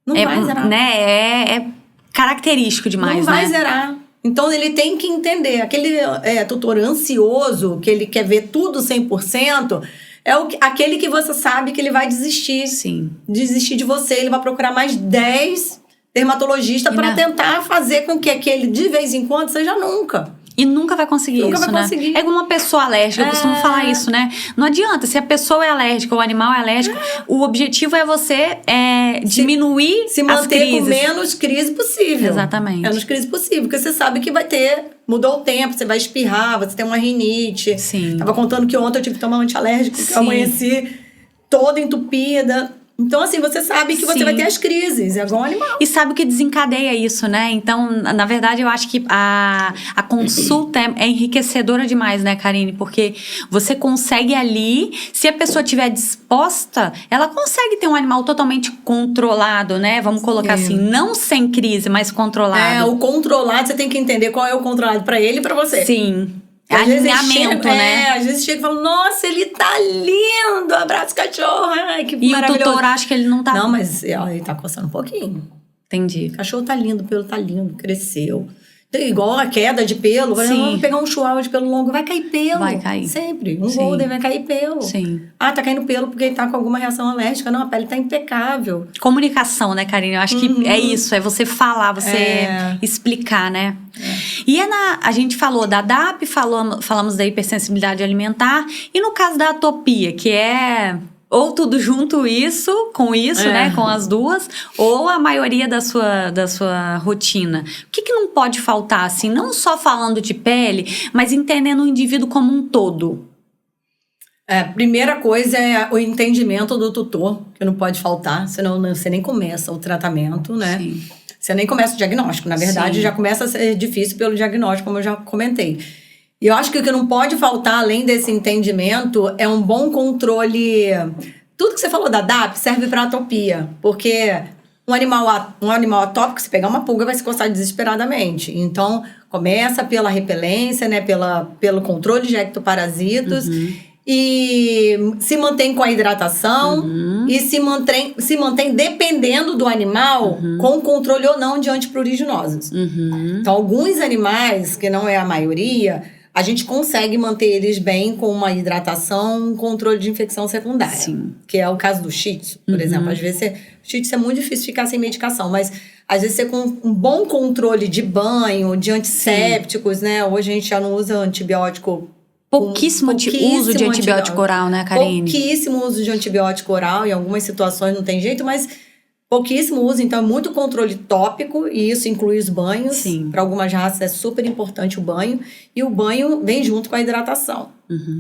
Não vai zerar. Né? É característico demais, não vai zerar. Então, ele tem que entender. Aquele tutor ansioso, que ele quer ver tudo 100%, aquele que você sabe que ele vai desistir. Sim. Desistir de você. Ele vai procurar mais 10 dermatologistas para tentar fazer com que aquele, de vez em quando, seja nunca. E nunca vai conseguir nunca isso, vai conseguir. É como uma pessoa alérgica, eu costumo falar isso, né? Não adianta, se a pessoa é alérgica ou o animal é alérgico, o objetivo é você diminuir se manter as crises. Com menos crise possível. Exatamente. Menos crise possível, porque você sabe que vai ter, mudou o tempo, você vai espirrar, você tem uma rinite. Sim. Tava contando que ontem eu tive que tomar um antialérgico, porque eu amanheci toda entupida. Então, assim, você sabe que você vai ter as crises, é igual um animal. E sabe o que desencadeia isso, né? Então, na verdade, eu acho que a consulta é enriquecedora demais, né, Karine? Porque você consegue ali, se a pessoa estiver disposta, ela consegue ter um animal totalmente controlado, né? Vamos colocar assim, não sem crise, mas controlado. O controlado, você tem que entender qual é o controlado pra ele e pra você. Sim. Alinhamento, né? Às vezes chega e fala, nossa, ele tá lindo, abraço cachorro, ai, que maravilhoso. E o tutor acha que ele não tá... Não, mas ele tá coçando um pouquinho. Entendi. O cachorro tá lindo, o pelo tá lindo, cresceu. Igual a queda de pelo, vamos pegar um chihuahua de pelo longo, vai cair pelo. Vai cair. Sempre. Um golden vai cair pelo. Sim. Tá caindo pelo porque ele tá com alguma reação alérgica. Não, a pele tá impecável. Comunicação, né, Karine? Eu acho que é isso, é você falar, você explicar, né? E a gente falou da DAP, falamos da hipersensibilidade alimentar, e no caso da atopia, que é ou tudo junto isso, né? Com as duas, ou a maioria da sua rotina. O que não pode faltar, assim? Não só falando de pele, mas entendendo o indivíduo como um todo. Primeira coisa é o entendimento do tutor, que não pode faltar, senão você nem começa o tratamento, né? Sim. Você nem começa o diagnóstico. Na verdade, já começa a ser difícil pelo diagnóstico, como eu já comentei. E eu acho que o que não pode faltar, além desse entendimento, é um bom controle. Tudo que você falou da DAP serve para atopia, porque um animal atópico, se pegar uma pulga, vai se coçar desesperadamente. Então, começa pela repelência, né, pelo controle de ectoparasitos, e se mantém com a hidratação e se mantém dependendo do animal com controle ou não de antipruriginosas. Então, alguns animais, que não é a maioria, a gente consegue manter eles bem com uma hidratação, um controle de infecção secundária. Sim. Que é o caso do Shih Tzu, por exemplo. Às vezes, Shih Tzu é muito difícil ficar sem medicação, mas às vezes você com um bom controle de banho, de antissépticos, né? Hoje a gente já não usa antibiótico. Pouquíssimo uso de antibiótico oral, né, Karine? Pouquíssimo uso de antibiótico oral, em algumas situações não tem jeito, mas pouquíssimo uso, então é muito controle tópico, e isso inclui os banhos. Para algumas raças é super importante o banho, e o banho vem junto com a hidratação.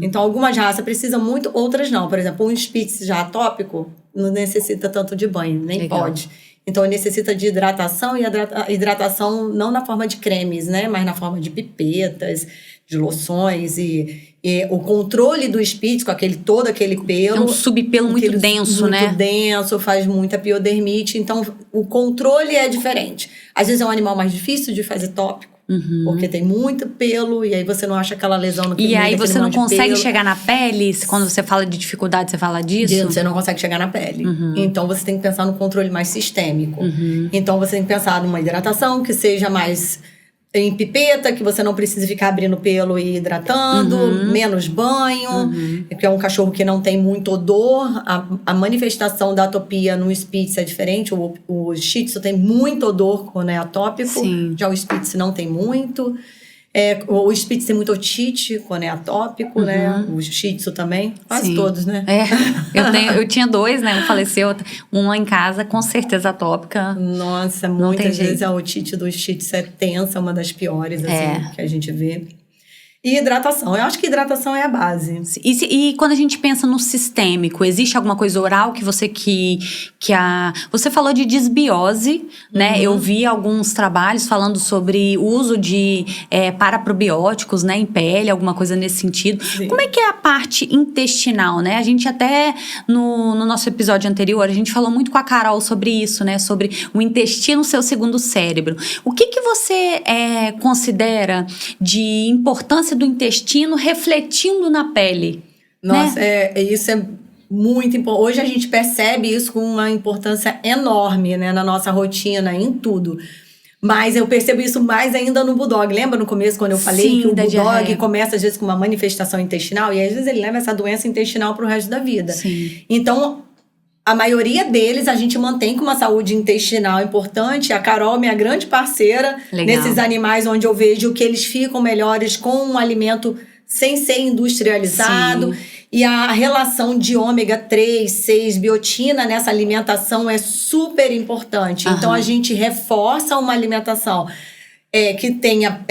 Então algumas raças precisam muito, outras não. Por exemplo, um Spitz já atópico não necessita tanto de banho, nem pode. Então necessita de hidratação, e a hidratação não na forma de cremes, né, mas na forma de pipetas, de loções, e o controle do Spitz com todo aquele pelo. É um subpelo muito denso, né? Muito denso, faz muita piodermite. Então, o controle é diferente. Às vezes é um animal mais difícil de fazer tópico, porque tem muito pelo, e aí você não acha aquela lesão no meio. E aí você não consegue chegar na pele? Quando você fala de dificuldade, você fala disso? Você não consegue chegar na pele. Então, você tem que pensar no controle mais sistêmico. Então, você tem que pensar numa hidratação que seja mais em pipeta, que você não precisa ficar abrindo pelo e hidratando, menos banho, porque é um cachorro que não tem muito odor. A manifestação da atopia no Spitz é diferente. O Shih Tzu tem muito odor quando é atópico, já o Spitz não tem muito. O Spitz tem muito otite quando é atópico, né? O Shih Tzu também. Quase todos, né? Eu tinha 2, né? Um faleceu, um lá em casa, com certeza atópica. Nossa, muitas vezes a otite do Shih Tzu é tensa, uma das piores, assim, que a gente vê. E hidratação. Eu acho que hidratação é a base. E quando a gente pensa no sistêmico, existe alguma coisa oral que você Você falou de disbiose, né? Eu vi alguns trabalhos falando sobre o uso de paraprobióticos, né? Em pele, alguma coisa nesse sentido. Como é que é a parte intestinal, né? A gente até, no nosso episódio anterior, a gente falou muito com a Carol sobre isso, né? Sobre o intestino ser o segundo cérebro. O que você considera de importância do intestino refletindo na pele? Nossa, né? Isso é muito importante. Hoje a gente percebe isso com uma importância enorme, né, na nossa rotina, em tudo. Mas eu percebo isso mais ainda no Bulldog. Lembra no começo quando eu falei que o Bulldog começa às vezes com uma manifestação intestinal, e às vezes ele leva essa doença intestinal pro resto da vida. Então, a maioria deles a gente mantém com uma saúde intestinal importante. A Carol, minha grande parceira, nesses animais onde eu vejo que eles ficam melhores com um alimento sem ser industrializado. E a relação de ômega 3, 6, biotina nessa alimentação é super importante. Então, a gente reforça uma alimentação que tenha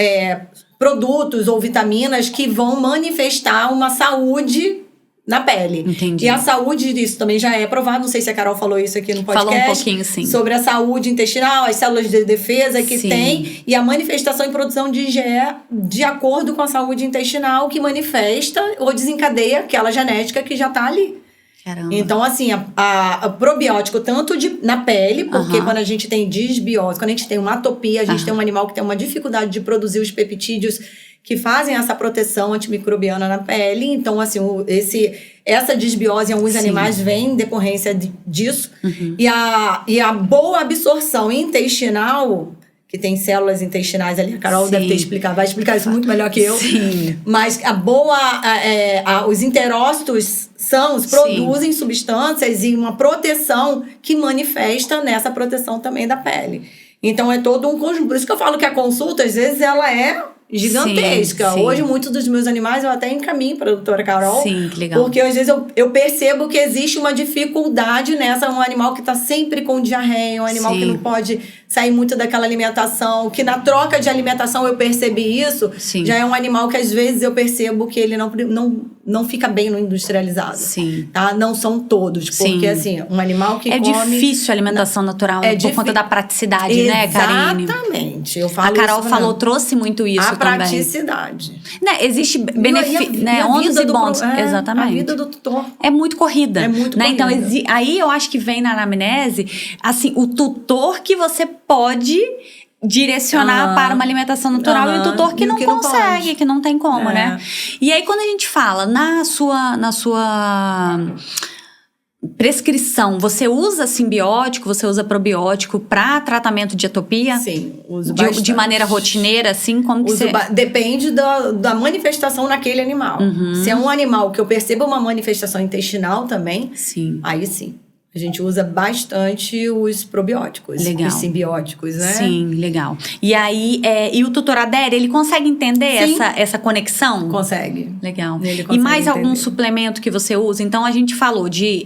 produtos ou vitaminas que vão manifestar uma saúde na pele. Entendi. E a saúde disso também já é provado. Não sei se a Carol falou isso aqui no podcast. Falou um pouquinho, sim. Sobre a saúde intestinal, as células de defesa que tem, e a manifestação e produção de IgE de acordo com a saúde intestinal, que manifesta ou desencadeia aquela genética que já está ali. Caramba. Então, assim, a probiótico tanto na pele, porque quando a gente tem disbiose, quando a gente tem uma atopia, a gente tem um animal que tem uma dificuldade de produzir os peptídeos que fazem essa proteção antimicrobiana na pele. Então, assim, essa disbiose em alguns animais vem em decorrência disso. E a boa absorção intestinal, que tem células intestinais ali, a Carol deve vai explicar isso muito melhor que eu. Mas os enterócitos produzem substâncias e uma proteção que manifesta nessa proteção também da pele. Então, é todo um conjunto. Por isso que eu falo que a consulta, às vezes, ela é gigantesca. Sim. Hoje, muitos dos meus animais eu até encaminho para a doutora Carol. Sim, que legal. Porque às vezes eu percebo que existe uma dificuldade nessa. Um animal que está sempre com diarreia, um animal que não pode sair muito daquela alimentação, que na troca de alimentação eu percebi isso. Sim. Já é um animal que às vezes eu percebo que ele não fica bem no industrializado. Sim. Tá? Não são todos. Porque assim, um animal que come... É difícil a alimentação natural, por conta da praticidade, né, Karine? Exatamente. Eu falo a Carol isso falou, trouxe muito isso a também. Praticidade. Né, existe benefício, né, ônus e bônus. Exatamente. A vida do tutor. É muito corrida. É muito corrida. Então, aí eu acho que vem na anamnese, assim, o tutor que você pode direcionar para uma alimentação natural e o tutor que não consegue, que não tem como, né? E aí, quando a gente fala na sua prescrição, você usa simbiótico, você usa probiótico para tratamento de atopia? Sim, uso bastante. De maneira rotineira, assim, como que você... Depende da manifestação naquele animal. Se é um animal que eu percebo uma manifestação intestinal também, aí sim. A gente usa bastante os probióticos, os simbióticos, né? Sim, legal. E aí, e o tutor adere, ele consegue entender essa conexão? Consegue. Legal. Ele consegue e mais entender. algum suplemento que você usa? Então, a gente falou de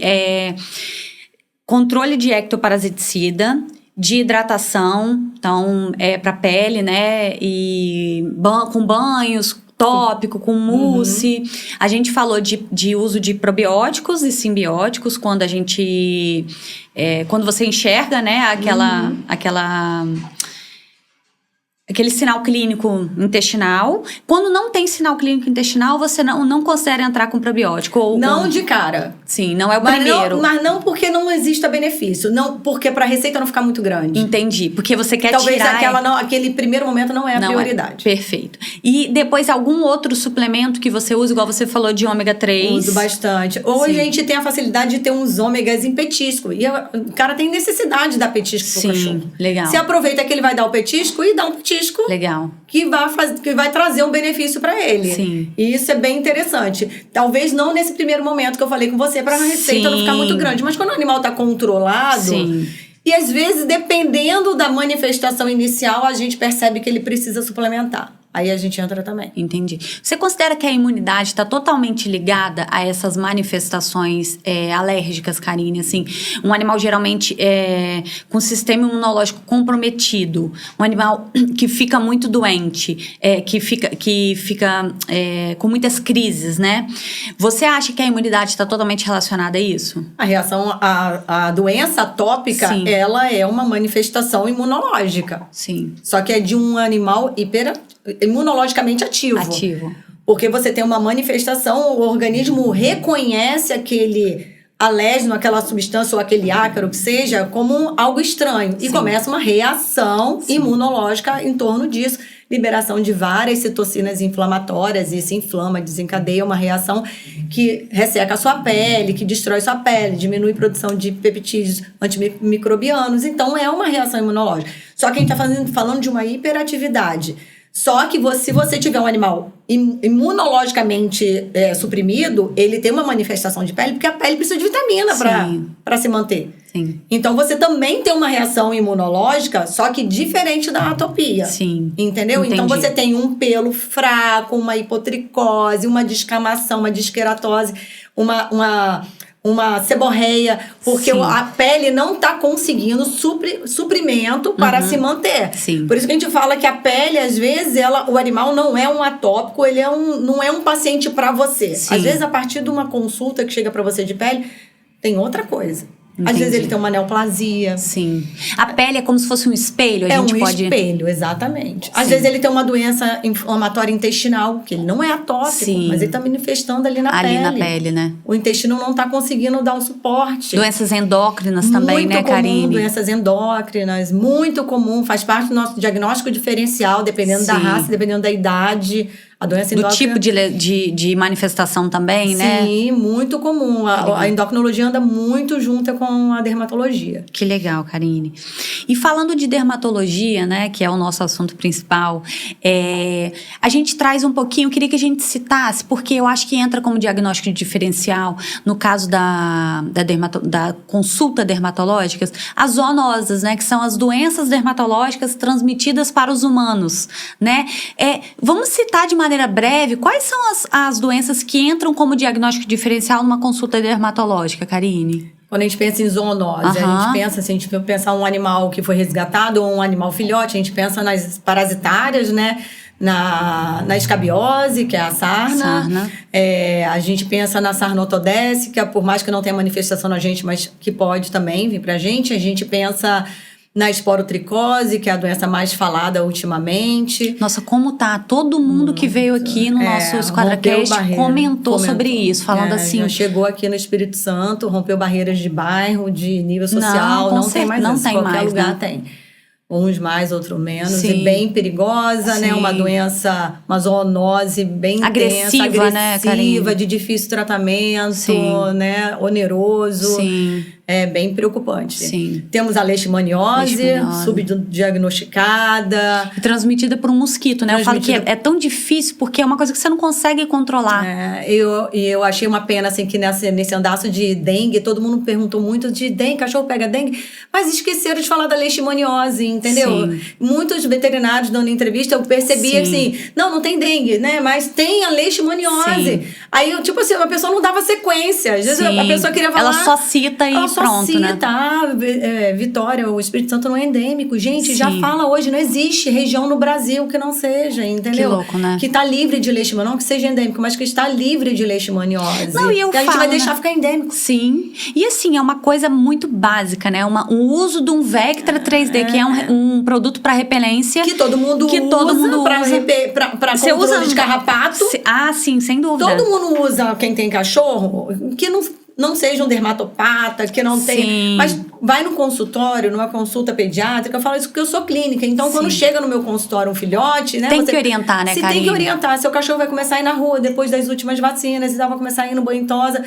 controle de ectoparasiticida, de hidratação, então, para pele, né? E com banhos, tópico, com mousse. A gente falou de uso de probióticos e simbióticos quando a gente... quando você enxerga, né, aquele sinal clínico intestinal. Quando não tem sinal clínico intestinal, você não considera entrar com probiótico. Não de cara. Sim, não é o primeiro. Mas não porque não exista benefício. Não porque para a receita não ficar muito grande. Entendi. Porque você quer Talvez tirar... aquele primeiro momento não é a prioridade. Perfeito. E depois algum outro suplemento que você usa, igual você falou de ômega 3? Uso bastante. Ou a gente tem a facilidade de ter uns ômegas em petisco. E o cara tem necessidade de dar petisco pro cachorro. Legal. Se aproveita que ele vai dar o petisco e dá um petisco. Legal. Que vai trazer um benefício para ele. Sim. E isso é bem interessante. Talvez não nesse primeiro momento que eu falei com você, para a receita não ficar muito grande. Mas quando o animal está controlado... Sim. E às vezes, dependendo da manifestação inicial, a gente percebe que ele precisa suplementar. Aí a gente entra também. Entendi. Você considera que a imunidade está totalmente ligada a essas manifestações alérgicas, Karine? Assim, um animal geralmente com sistema imunológico comprometido, um animal que fica muito doente, que fica com muitas crises, né? Você acha que a imunidade está totalmente relacionada a isso? A reação à doença atópica, ela é uma manifestação imunológica. Sim. Só que é de um animal imunologicamente ativo. Porque você tem uma manifestação, o organismo reconhece aquele alérgeno, aquela substância ou aquele ácaro que seja, como algo estranho. E começa uma reação imunológica em torno disso. Liberação de várias citocinas inflamatórias, e isso inflama, desencadeia uma reação que resseca a sua pele, que destrói sua pele, diminui a produção de peptídeos antimicrobianos. Então, é uma reação imunológica. Só que a gente está falando de uma hiperatividade. Só que se você tiver um animal imunologicamente suprimido, ele tem uma manifestação de pele, porque a pele precisa de vitamina para se manter. Sim. Então, você também tem uma reação imunológica, só que diferente da atopia. Sim. Entendeu? Entendi. Então, você tem um pelo fraco, uma hipotricose, uma descamação, uma disqueratose, uma seborreia, porque a pele não está conseguindo suprimento para se manter. Sim. Por isso que a gente fala que a pele, às vezes, o animal não é um atópico, ele não é um paciente para você. Sim. Às vezes, a partir de uma consulta que chega para você de pele, tem outra coisa. Entendi. Às vezes ele tem uma neoplasia. Sim. A pele é como se fosse um espelho, É um espelho, exatamente. Às vezes ele tem uma doença inflamatória intestinal, que ele não é atópico, mas ele está manifestando ali na pele. Ali na pele, né? O intestino não está conseguindo dar um suporte. Doenças endócrinas também, né, Karine? Muito comum, doenças endócrinas, muito comum. Faz parte do nosso diagnóstico diferencial, dependendo da raça, dependendo da idade. A doença Do endócrina... tipo de manifestação também, né? Sim, muito comum. A endocrinologia anda muito junta com a dermatologia. Que legal, Karine. E falando de dermatologia, né, que é o nosso assunto principal, a gente traz um pouquinho, eu queria que a gente citasse, porque eu acho que entra como diagnóstico diferencial, no caso da consulta dermatológica, as zoonoses, né, que são as doenças dermatológicas transmitidas para os humanos, né? Vamos citar de maneira breve quais são as doenças que entram como diagnóstico diferencial numa consulta dermatológica, Karine? Quando a gente pensa em zoonose, a gente pensa, se a gente pensar um animal que foi resgatado ou um animal filhote, a gente pensa nas parasitárias, né? Na escabiose, que é a sarna. A gente pensa na sarnotodécica, por mais que não tenha manifestação na gente, mas que pode também vir pra gente. A gente pensa na esporotricose, que é a doença mais falada ultimamente. Nossa, como tá? Todo mundo que veio aqui no nosso SquadraCast comentou sobre isso, falando assim... Já chegou aqui no Espírito Santo, rompeu barreiras de bairro, de nível social, não tem mais isso. Qualquer lugar tem. Uns mais, outros menos. Sim. E bem perigosa, Sim. né? Uma doença, uma zoonose bem agressiva, né, Karine? De difícil tratamento, Sim. né? Oneroso. Sim. É bem preocupante. Sim. Temos a leishmaniose, subdiagnosticada. Transmitida por um mosquito, né? Eu falo que é tão difícil porque é uma coisa que você não consegue controlar. Eu achei uma pena, assim, que nesse andaço de dengue, todo mundo perguntou muito de dengue, cachorro pega dengue, mas esqueceram de falar da leishmaniose, entendeu? Sim. Muitos veterinários dando entrevista, eu percebi assim, não tem dengue, né? Mas tem a leishmaniose. Sim. Aí, tipo assim, a pessoa não dava sequência. Às vezes a pessoa queria falar... Ela só cita e pronto, né? Vitória, o Espírito Santo não é endêmico. Gente, já fala hoje, não existe região no Brasil que não seja, entendeu? Que louco, né? Que tá livre de leishmaniose, não que seja endêmico, mas que está livre de leishmaniose. Não, e a gente vai deixar ficar endêmico. Sim. E assim, é uma coisa muito básica, né? O uso de um Vectra 3D, que é um produto para repelência. Que todo mundo usa pra controle de carrapato. Sim, sem dúvida. Todo mundo usa, quem tem cachorro, que não seja um dermatopata, que não tenha... Mas vai no consultório, numa consulta pediátrica, eu falo isso porque eu sou clínica. Então, quando chega no meu consultório um filhote, né? Tem que orientar, né, Karine? Tem que orientar. Seu cachorro vai começar a ir na rua depois das últimas vacinas, e vai começar a ir no banho tosa.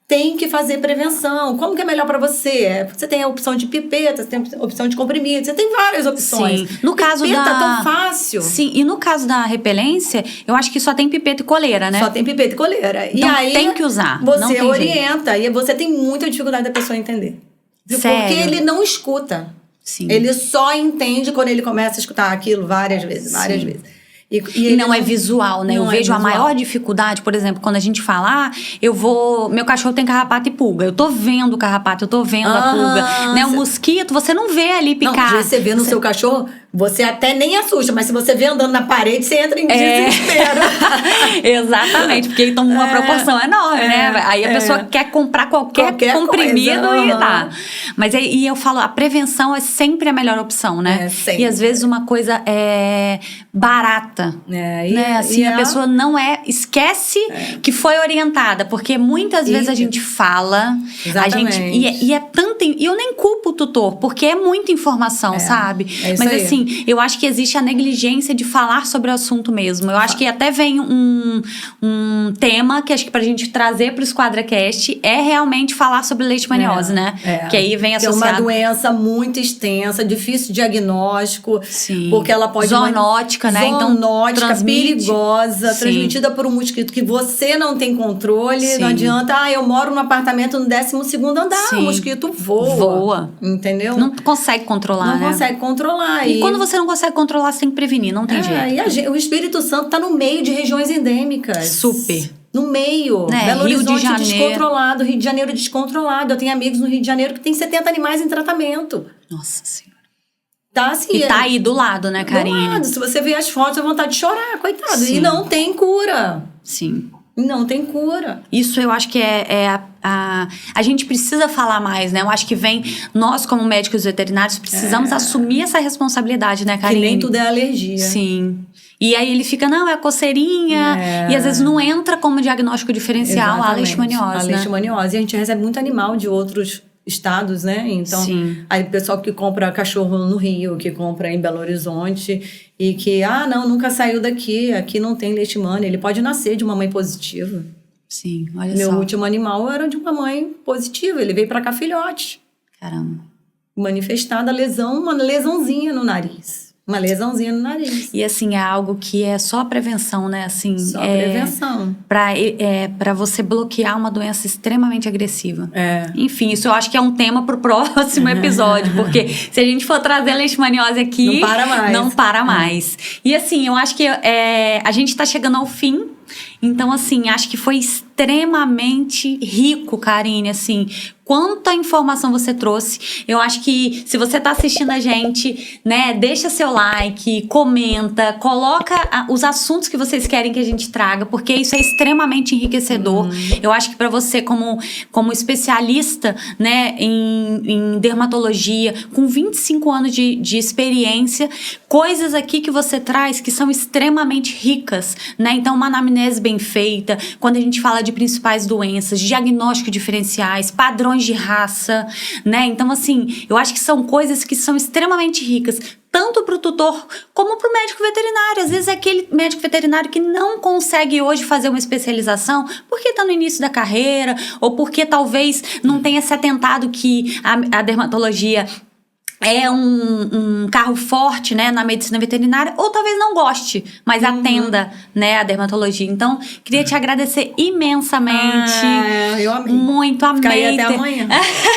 Tem que fazer prevenção. Como que é melhor para você? Você tem a opção de pipeta, você tem a opção de comprimido, você tem várias opções. Sim. No caso pipeta é tão fácil. Sim, e no caso da repelência, eu acho que só tem pipeta e coleira, né? Só tem pipeta e coleira. Então, e aí tem que usar. Você orienta e você tem muita dificuldade da pessoa entender. Sério? Porque ele não escuta. Sim. Ele só entende quando ele começa a escutar aquilo várias vezes. E não é visual, né? Eu vejo a maior dificuldade, por exemplo, quando a gente fala, meu cachorro tem carrapato e pulga. Eu tô vendo o carrapato, eu tô vendo a pulga. Né? O mosquito, você não vê ali picar. Não, às vezes você vê no seu cachorro, você até nem assusta, mas se você vê andando na parede, você entra em desespero. Exatamente, porque ele toma uma proporção enorme, né? Aí a pessoa quer comprar qualquer comprimido e dá. Mas e eu falo, a prevenção é sempre a melhor opção, né? Sempre. E às vezes uma coisa é barata. Né? Assim, a pessoa esquece que foi orientada, porque muitas vezes a gente fala, e é tanta, e eu nem culpo o tutor, porque é muita informação, sabe? Mas assim, eu acho que existe a negligência de falar sobre o assunto mesmo. Eu acho que até vem um tema que acho que pra gente trazer pro SquadraCast é realmente falar sobre leishmaniose, né? Que aí vem associado. É uma doença muito extensa, difícil diagnóstico, porque ela pode... Zoonótica, né? Então, perigosa, transmitida por um mosquito que você não tem controle. Não adianta, eu moro num apartamento no 12º andar, o mosquito voa. Entendeu? Não consegue controlar, Não consegue controlar. E quando você não consegue controlar, você tem que prevenir, não tem jeito. E o Espírito Santo tá no meio de regiões endêmicas. Super. No meio. Belo Horizonte descontrolado, Rio de Janeiro descontrolado. Eu tenho amigos no Rio de Janeiro que tem 70 animais em tratamento. Nossa Senhora. Tá assim, e tá aí do lado, né, Karine? Do lado. Se você ver as fotos, dá vontade de chorar, coitado. E não tem cura. Sim. Não tem cura. Isso eu acho que a gente precisa falar mais, né? Eu acho que nós como médicos veterinários precisamos assumir essa responsabilidade, né, Karine? Que nem tudo é alergia. Sim. E aí ele fica, não, é a coceirinha. E às vezes não entra como diagnóstico diferencial a leishmaniose, A leishmaniose. E a gente recebe muito animal de outros estados, né? Então, aí o pessoal que compra cachorro no Rio, que compra em Belo Horizonte e que, nunca saiu daqui, aqui não tem leishmania, ele pode nascer de uma mãe positiva. Sim, olha Meu só. último animal era de uma mãe positiva, ele veio pra cá filhote. Caramba. Manifestada uma lesãozinha no nariz. Uma lesãozinha no nariz. E assim, é algo que é só a prevenção, né? Assim, Só prevenção. Pra você bloquear uma doença extremamente agressiva. É. Enfim, isso eu acho que é um tema pro próximo episódio. Porque se a gente for trazer a leishmaniose aqui... Não para mais. Não para mais. E assim, eu acho que a gente tá chegando ao fim. Então, assim, acho que foi extremamente rico, Karine, assim, quanta informação você trouxe. Eu acho que se você tá assistindo a gente, né, deixa seu like, comenta, coloca os assuntos que vocês querem que a gente traga, porque isso é extremamente enriquecedor. Eu acho que para você, como especialista, né, em dermatologia, com 25 anos de experiência, coisas aqui que você traz que são extremamente ricas, né? Então, uma anamnese bem feita, quando a gente fala de principais doenças, diagnóstico diferenciais, padrões de raça, né? Então, assim, eu acho que são coisas que são extremamente ricas, tanto para o tutor como para o médico veterinário. Às vezes é aquele médico veterinário que não consegue hoje fazer uma especialização porque está no início da carreira ou porque talvez não tenha se atentado que a dermatologia é um carro forte, né, na medicina veterinária, ou talvez não goste, mas atenda, né, a dermatologia. Então, queria te agradecer imensamente. Eu amei. Muito amei. Ficaria até amanhã.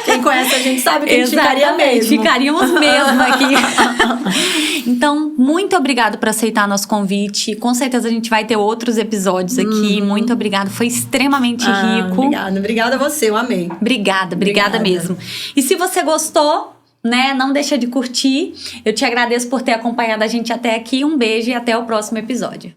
Quem conhece a gente sabe que a gente ficaria mesmo. Ficaríamos mesmo aqui. Então, muito obrigado por aceitar nosso convite. Com certeza a gente vai ter outros episódios aqui. Muito obrigado. Foi extremamente rico. Obrigada a você, eu amei. Obrigada mesmo. E se você gostou, né, não deixa de curtir. Eu te agradeço por ter acompanhado a gente até aqui. Um beijo e até o próximo episódio.